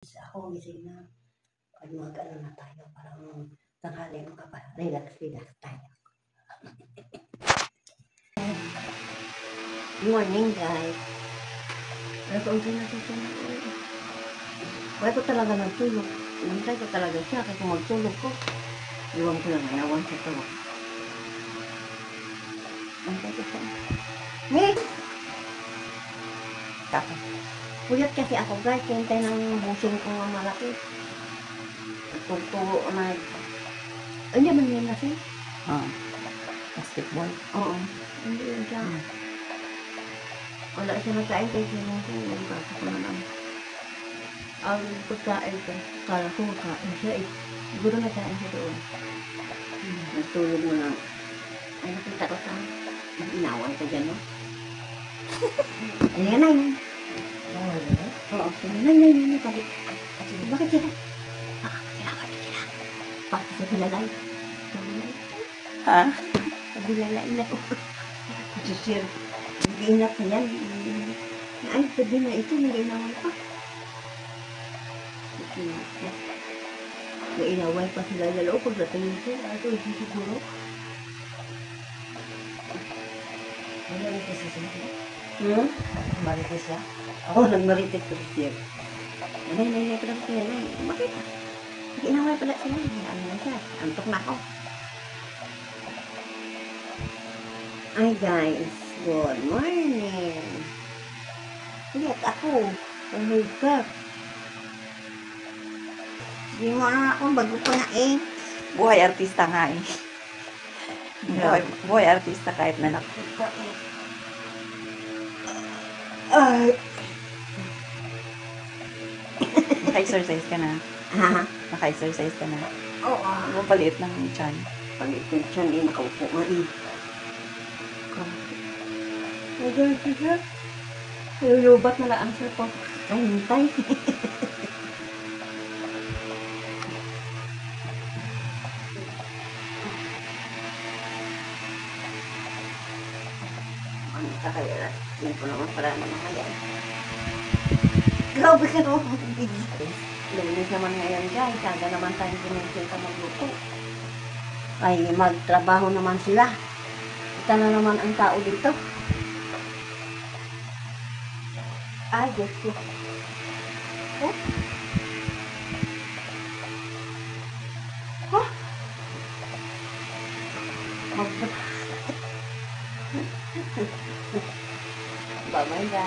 Ako gising na. Pag mag-ano na tayo, parang tanghali mo ka pa. Relax tayo. Good morning, guys. Ano ko na susunod? Wala ko talaga nagtulog. Nantay ko talaga siya kasi kung magtulog ko, iwan ko lang nawan sa tulog. Nantay ko siya. Nick! Tapos, puyat kasi ako guys, hintay ng busing ko ng malaki. Tugtugo na. Hindi man yun kasi. Basketball. Oo. Hindi yun siya. Wala siya nagkain kay sinong ko. Kasi ko naman. Ang pagkain ko, kala ko makain siya eh. Siguro nagkain siya doon. Nagtulog mo lang. Ay, nakita ko sa inawan ka dyan, no? Ano yan, Nay? Oo. Nay. Bakit sila? Sila. Bakit sa bilalay? Ha? Sa bilalay na ko. Sisir. Nag-iinap na yan. Ay, sabi na ito, nag-inawan pa. Nag-inaway pa sila lalo pagdating ko. Ito, hindi siguro. Ano nagmarites siya? Marites siya? Oo, nagmarites ko siya. Nay, pala ko siya, Nay. Bakit? Nag-inaway pala sila. Ano na siya? Antok na ako. Ay, guys. Good morning. Lihat ako. Ang makeup. Hindi mo na ako. Bago ko na eh. Buhay artista nga eh. Buhay artista kahit nanak. Ay. Naka-exercise ka na. Ha? Naka-exercise ka na. Oo. Huwag paliit ng chan. Pag-itensyon eh. Nakaupo nga eh. Nagawin siya. Lulubat na lang siya po. Ay, hintay. Ano ka kaya? Yan po naman pala naman kaya. Grabe ka naman. Luminis naman ngayon guys. Saga naman tayo pinagsin ka magluto. Ay, magtrabaho naman sila. Kita na naman ang tao dito. Ay, Diyos ko. Oh? Oh? Bye-bye na.